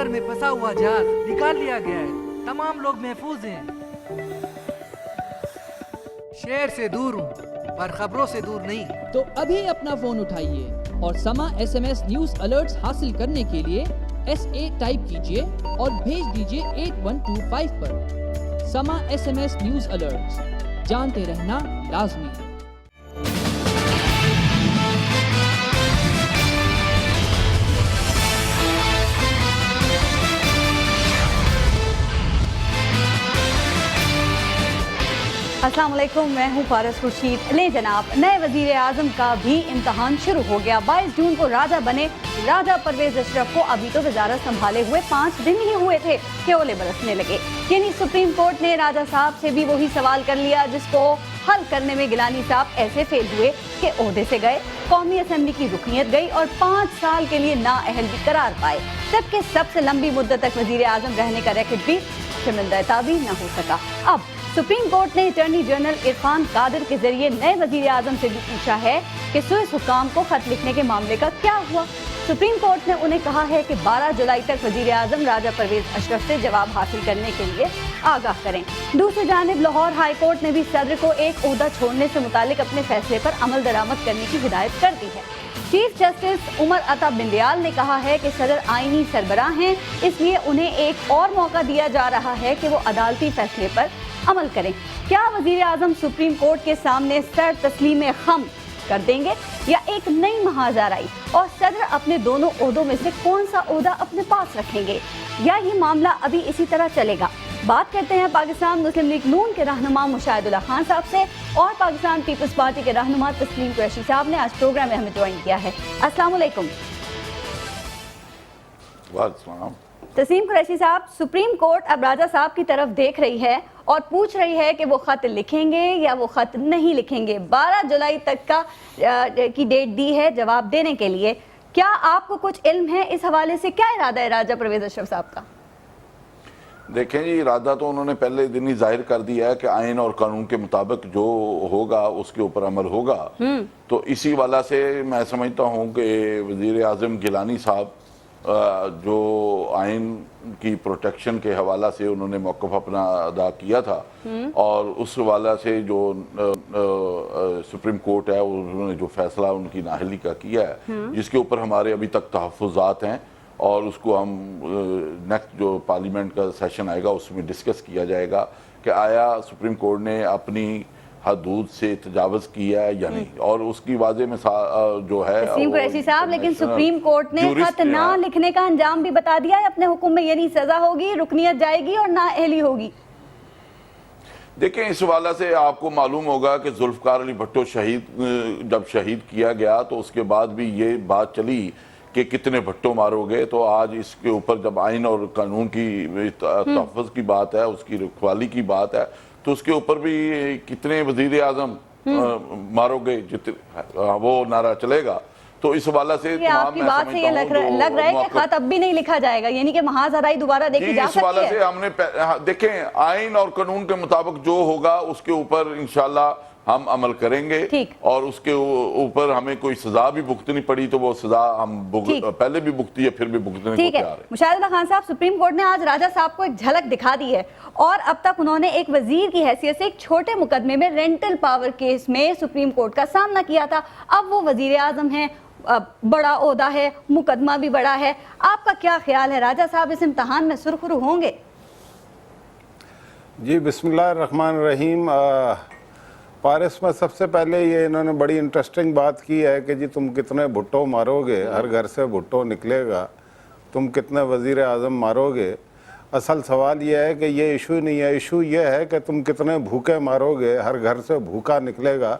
سمندر میں پھنسا ہوا جہاز نکال لیا گیا ہے، تمام لوگ محفوظ ہیں۔ شہر سے دور ہوں پر خبروں سے دور نہیں۔ تو ابھی اپنا فون اٹھائیے اور سما SMS نیوز الرٹس حاصل کرنے کے لیے SA ٹائپ کیجئے اور بھیج دیجئے 8125 پر۔ سما SMS نیوز الرٹس، جانتے رہنا لازمی ہے۔ السلام علیکم، میں ہوں فارس خورشید۔ لیں جناب، نئے وزیر اعظم کا بھی امتحان شروع ہو گیا۔ 22 جون کو راجہ بنے راجہ پرویز اشرف کو ابھی تو وزارت سنبھالے ہوئے 5 دن ہی ہوئے تھے کہ اولے برسنے لگے، یعنی سپریم کورٹ نے راجہ صاحب سے بھی وہی سوال کر لیا جس کو حل کرنے میں گیلانی صاحب ایسے فیل ہوئے کہ عہدے سے گئے، قومی اسمبلی کی رکنیت گئی اور 5 سال کے لیے نااہل بھی قرار پائے، جبکہ سب سے لمبی مدت تک وزیر اعظم رہنے کا ریکارڈ بھی شرمندہ تعبیر نہ ہو سکا۔ اب سپریم کورٹ نے اٹارنی جنرل عرفان قادر کے ذریعے نئے وزیر اعظم سے بھی پوچھا ہے کہ سوئس حکام کو خط لکھنے کے معاملے کا کیا ہوا۔ سپریم کورٹ نے انہیں کہا ہے کہ 12 جولائی تک وزیر اعظم راجہ پرویز اشرف سے جواب حاصل کرنے کے لیے آگاہ کریں۔ دوسری جانب لاہور ہائی کورٹ نے بھی صدر کو ایک عہدہ چھوڑنے سے متعلق اپنے فیصلے پر عمل درآمد کرنے کی ہدایت کر دی ہے۔ چیف جسٹس عمر عطا بندیال نے کہا ہے کہ صدر آئینی سربراہ ہیں، اس لیے انہیں ایک اور موقع دیا جا رہا ہے کہ وہ عدالتی فیصلے پر عمل کریں۔ کیا وزیر اعظم سپریم کورٹ کے سامنے سر تسلیم خم کر دیں گے یا ایک نئی محاذ آرائی اور صدر اپنے دونوں عہدوں میں سے کون سا عہدہ اپنے پاس رکھیں گے، یا یہ معاملہ ابھی اسی طرح چلے گا؟ بات کرتے ہیں پاکستان مسلم لیگ نون کے رہنما مشاہد اللہ خان صاحب سے، اور پاکستان پیپلز پارٹی کے رہنما تسلیم قریشی صاحب نے آج پروگرام میں ہمیں جوائن کیا ہے۔ السلام علیکم۔ تسلیم قریشی صاحب، سپریم کورٹ اب راجہ صاحب کی طرف دیکھ رہی ہے اور پوچھ رہی ہے کہ وہ خط لکھیں گے یا وہ خط نہیں لکھیں گے۔ 12 جولائی تک کی ڈیٹ دی ہے جواب دینے کے لیے۔ کیا آپ کو کچھ علم ہے اس حوالے سے؟ کیا ارادہ ہے راجہ پرویز اشرف صاحب کا؟ دیکھیں جی، ارادہ تو انہوں نے پہلے دن ہی ظاہر کر دیا ہے کہ آئین اور قانون کے مطابق جو ہوگا اس کے اوپر عمل ہوگا۔ تو اسی والا سے میں سمجھتا ہوں کہ وزیر اعظم گیلانی صاحب جو آئین کی پروٹیکشن کے حوالہ سے انہوں نے موقف اپنا ادا کیا تھا، اور اس حوالہ سے جو سپریم کورٹ ہے انہوں نے جو فیصلہ ان کی نااہلی کا کیا ہے، جس کے اوپر ہمارے ابھی تک تحفظات ہیں، اور اس کو ہم نیکسٹ جو پارلیمنٹ کا سیشن آئے گا اس میں ڈسکس کیا جائے گا کہ آیا سپریم کورٹ نے اپنی حدود سے تجاوز کیا ہے یا نہیں، اور اس کی واضح مثال جو ہے تسلیم قریشی صاحب، لیکن سپریم کورٹ نے خط نہ لکھنے کا انجام بھی بتا دیا ہے اپنے حکم میں، یعنی سزا ہوگی، رکنیت جائے گی اور نااہلی ہوگی۔ دیکھیں، اس حوالہ سے آپ کو معلوم ہوگا کہ ذوالفقار علی بھٹو جب شہید کیا گیا تو اس کے بعد بھی یہ بات چلی کہ کتنے بھٹو مارو گے، تو آج اس کے اوپر جب آئین اور قانون کی تحفظ کی بات ہے، اس کی رکھوالی کی بات ہے، تو اس کے اوپر بھی کتنے وزیر اعظم مارو گے وہ نعرہ چلے گا۔ تو اس حوالہ سے آپ کی بات سے یہ لگ رہا ہے کہ خط اب بھی نہیں لکھا جائے گا، یعنی کہ محاذ آرائی دوبارہ دیکھی جا سکتی ہے۔ اس حوالہ سے ہم نے دیکھیں آئین اور قانون کے مطابق جو ہوگا اس کے اوپر انشاءاللہ ہم عمل کریں گے، اور اس کے اوپر ہمیں کوئی سزا بھی بھگتنی پڑی تو وہ سزا ہم پہلے بھی بھگتی ہے پھر بھی بھگتنے کو تیار ہے۔ مشاہد اللہ خان صاحب، سپریم کورٹ نے آج راجہ صاحب کو ایک جھلک دکھا دی ہے، اور اب تک انہوں نے ایک وزیر کی حیثیت سے ایک چھوٹے مقدمے میں رینٹل پاور کیس میں سپریم کورٹ کا سامنا کیا تھا۔ اب وہ وزیر اعظم ہیں، بڑا عہدہ ہے، مقدمہ بھی بڑا ہے۔ آپ کا کیا خیال ہے، راجہ صاحب اس امتحان میں سرخرو ہوں گے؟ جی بسم اللہ الرحمن الرحیم۔ پارس میں سب سے پہلے یہ انہوں نے بڑی انٹرسٹنگ بات کی ہے کہ جی تم کتنے بھٹو مارو گے، ہر گھر سے بھٹو نکلے گا، تم کتنے وزیر اعظم مارو گے۔ اصل سوال یہ ہے کہ یہ ایشو نہیں ہے، ایشو یہ ہے کہ تم کتنے بھوکے مارو گے، ہر گھر سے بھوکا نکلے گا۔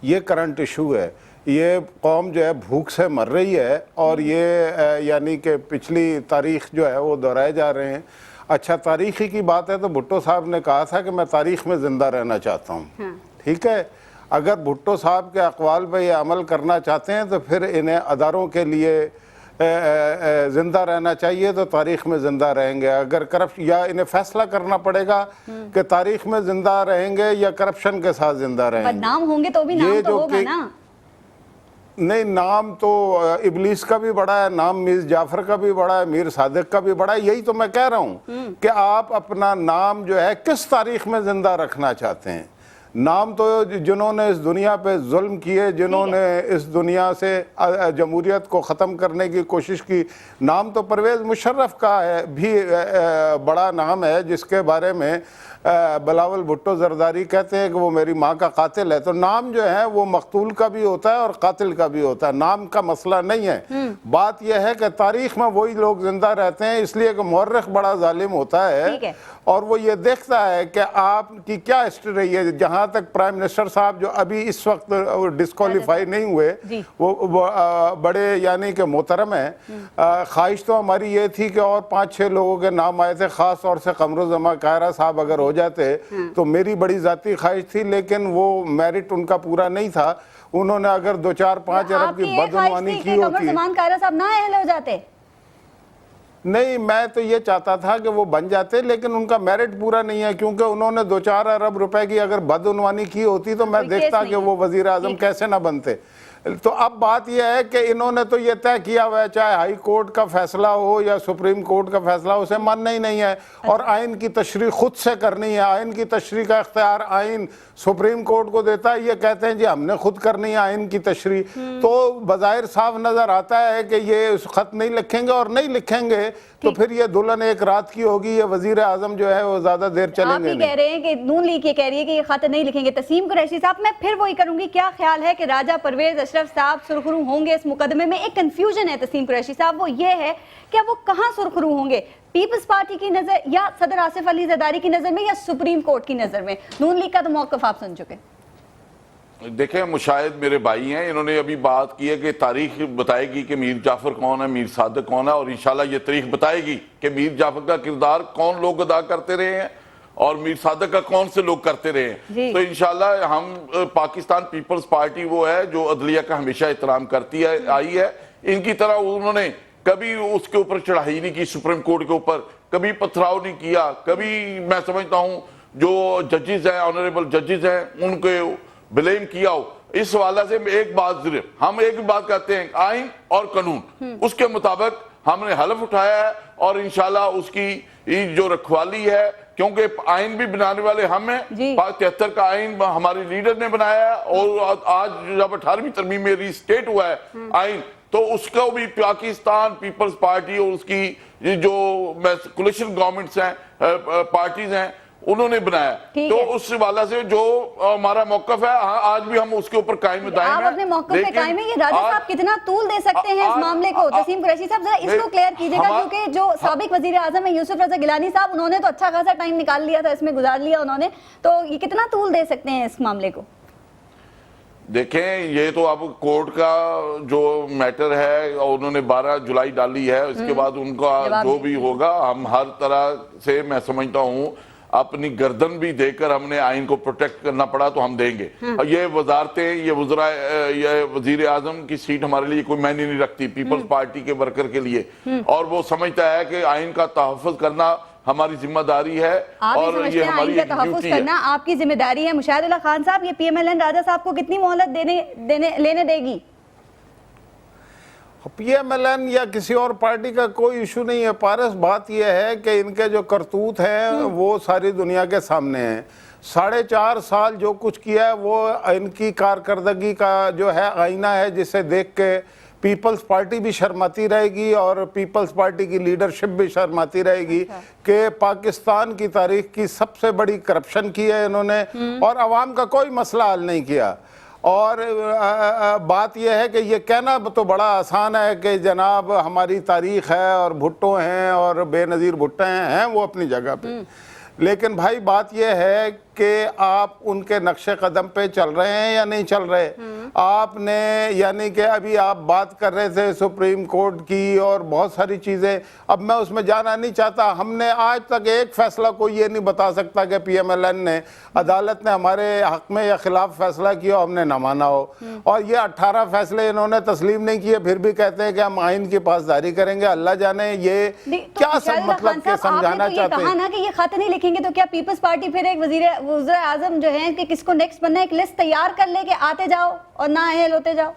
یہ کرنٹ ایشو ہے، یہ قوم جو ہے بھوک سے مر رہی ہے، اور یہ یعنی کہ پچھلی تاریخ جو ہے وہ دہرائے جا رہے ہیں۔ اچھا، تاریخی کی بات ہے تو بھٹو صاحب نے کہا تھا کہ میں تاریخ میں زندہ رہنا چاہتا ہوں، ٹھیک ہے۔ اگر بھٹو صاحب کے اقوال پہ یہ عمل کرنا چاہتے ہیں تو پھر انہیں اداروں کے لیے زندہ رہنا چاہیے، تو تاریخ میں زندہ رہیں گے۔ اگر یا انہیں فیصلہ کرنا پڑے گا کہ تاریخ میں زندہ رہیں گے یا کرپشن کے ساتھ زندہ رہیں گے۔ بدنام ہوں گے تو بھی نام تو ہوگا نا۔ नहीं, नाम तो इबलीस का भी बड़ा है, नाम मीर जाफर का भी बड़ा है, मीर सादिक का भी बड़ा है। यही तो मैं कह रहा हूँ कि आप अपना नाम जो है किस तारीख में जिंदा रखना चाहते हैं। नाम तो जिन्होंने इस दुनिया पे जुल्म किए, जिन्होंने इस दुनिया से जमहूरियत को ख़त्म करने की कोशिश की, नाम तो परवेज़ मुशर्रफ का है भी बड़ा नाम है, जिसके बारे में बिलावल भुट्टो जरदारी कहते हैं कि वो मेरी माँ का कातिल है। तो नाम जो है वो मकतूल का भी होता है और कातिल का भी होता है, नाम का मसला नहीं है। बात यह है कि तारीख में वही लोग जिंदा रहते हैं, इसलिए कि मुअर्रिख बड़ा जालिम होता है और वो ये देखता है कि आपकी क्या हिस्ट्री रही है। जहाँ तक प्राइम मिनिस्टर साहब जो अभी इस वक्त डिस्क्वालीफाई नहीं हुए, वो बड़े यानी कि मोहतरम है। ख्वाहिश तो हमारी ये थी कि और 5-6 लोगों के नाम आए थे, ख़ास तौर से कमरुज़्ज़मा कायरा साहब अगर हो जाते तो मेरी बड़ी ज़ाती ख्वाहिश थी, लेकिन वो मेरिट उनका पूरा नहीं था। उन्होंने अगर 2-4-5 अरब की बदनवानी की होती, कायरा साहब ना अहल हो जाते। नहीं, मैं तो ये चाहता था कि वो बन जाते, लेकिन उनका मेरिट पूरा नहीं है, क्योंकि उन्होंने 2-4 अरब रुपए की अगर बदनवानी की होती तो मैं देखता कि वो वजीर आजम कैसे ना बनते। तो अब बात यह है कि इन्होंने तो ये तय किया हुआ है, चाहे हाई कोर्ट का फैसला हो या सुप्रीम कोर्ट का फैसला, उसे मानना ही नहीं है और आइन की तशरीह खुद से करनी है। आइन की तशरीह का इख्तियार आइन सुप्रीम कोर्ट को देता है। ये कहते हैं जी हमने खुद करनी है आइन की तशरीह। तो बज़ाहिर साफ नजर आता है कि ये खत नहीं लिखेंगे, और नहीं लिखेंगे तो फिर ये दुल्हन एक रात की होगी, ये वजीर आजम जो है वो ज्यादा देर चलेंगे नहीं। कह रहे हैं कि नून लीग ये कह रही है कि ये खत नहीं लिखेंगे। तसीम कुरैशी साहब, मैं फिर वही करूंगी, क्या ख्याल है कि राजा परवेज अशरफ साहब सुरखरू होंगे इस मुकदमे में? एक कंफ्यूजन है तसीम कुरैशी साहब, वो ये है कि वो कहाँ सुरखरू होंगे, पीपल्स पार्टी की नजर या सदर आसिफ अली जरदारी की नजर में या सुप्रीम कोर्ट की नजर में? नून लीग का तो मौक़िफ़ आप सुन चुके। देखें, मुशाहिद मेरे भाई हैं, इन्होंने अभी बात की है कि तारीख बताएगी कि मीर जाफर कौन है, मीर सादिक कौन है, और इंशाल्लाह ये तारीख बताएगी कि मीर जाफर का किरदार कौन लोग अदा करते रहे हैं और मीर सादिक का कौन से लोग करते रहे हैं। तो इंशाल्लाह हम पाकिस्तान पीपल्स पार्टी वो है जो अदलिया का हमेशा एहतराम करती है आई है। इनकी तरह उन्होंने कभी उसके ऊपर चढ़ाई नहीं की, सुप्रीम कोर्ट के ऊपर कभी पथराव नहीं किया, कभी मैं समझता हूँ जो जजेस हैं, ऑनरेबल जजेस हैं, उनके ब्लेम किया हो। इस हवाले से एक बात सिर्फ हम एक बात कहते हैं, आइन और कानून उसके मुताबिक हमने हलफ उठाया है और इंशाल्लाह उसकी जो रखवाली है, क्योंकि आइन भी बनाने वाले हम हैं। 73 का आइन हमारे लीडर ने बनाया है और आज जब 18वीं तरमीम में रीस्टेट हुआ है आइन, तो उसको भी पाकिस्तान पीपल्स पार्टी और उसकी जो कोलिशन गवर्नमेंट्स हैं, पार्टीज हैं, उन्होंने बनाया। तो उस वाला से जो हमारा मौकफ है, आज भी हम उसके ऊपर कायम दायम हैं। आप अपने मौकफ पे कायम हैं। ये राजा साहब कितना तूल दे सकते हैं इस मामले को? तसीम कुरैशी साहब जरा इसको क्लियर कीजिएगा, क्योंकि जो साबिक वजीर आजम है यूसुफ रजा गिलानी साहब, उन्होंने तो अच्छा खासा टाइम निकाल लिया था, इसमें गुजार लिया उन्होंने, तो ये कितना तूल दे सकते हैं इस मामले को? देखें, ये तो अब कोर्ट का जो मैटर है उन्होंने 12 जुलाई डाली है, उसके बाद उनका जो भी होगा हम हर तरह से, मैं समझता हूँ अपनी गर्दन भी देकर हमने आइन को प्रोटेक्ट करना पड़ा तो हम देंगे। ये वजारतें, ये वज़रा, ये वजीर आजम की सीट हमारे लिए कोई मायने नहीं रखती पीपल्स पार्टी के वर्कर के लिए, और वो समझता है कि आइन का तहफ़्फ़ुज़ करना हमारी जिम्मेदारी है और ये हमारी ड्यूटी है। करना आपकी जिम्मेदारी है। मुशाहिदुल्लाह खान साहब, ये PMLN राजा साहब को कितनी मोहलत लेने देगी? PMLN या किसी और पार्टी का कोई इशू नहीं है पारस। बात यह है कि इनके जो करतूत हैं वो सारी दुनिया के सामने हैं। 4.5 साल जो कुछ किया है वो इनकी कारकर्दगी का जो है आईना है, जिसे देख के पीपल्स पार्टी भी शर्माती रहेगी और पीपल्स पार्टी की लीडरशिप भी शर्माती रहेगी कि पाकिस्तान की तारीख की सबसे बड़ी करप्शन की है इन्होंने और अवाम का कोई मसला हल नहीं किया। और बात यह है कि ये कहना तो बड़ा आसान है कि जनाब हमारी तारीख है और भुट्टो हैं और बेनज़ीर भुट्टे हैं वो अपनी जगह पे, लेकिन भाई बात यह है कि आप उनके नक्शे कदम पे चल रहे हैं या नहीं चल रहे। आपने यानी कि अभी आप बात कर रहे थे सुप्रीम कोर्ट की और बहुत सारी चीज़ें, अब मैं उसमें जाना नहीं चाहता। हमने आज तक एक फैसला कोई ये नहीं बता सकता कि PMLN ने, अदालत ने हमारे हक में या खिलाफ फैसला किया हमने ना माना हो, और ये 18 फैसले इन्होंने तस्लीम नहीं किए, फिर भी कहते हैं कि हम आइन की पासदारी करेंगे। अल्लाह जाने ये क्या सब मतलब के समझाना चाहते हैं। ना कि ये खत नहीं लिखेंगे तो क्या पीपल्स पार्टी फिर एक वज़ीर आज़म जो है कि किसको नेक्स्ट बनना है, एक लिस्ट तैयार कर ले कि आते जाओ और ना अहल होते जाओ?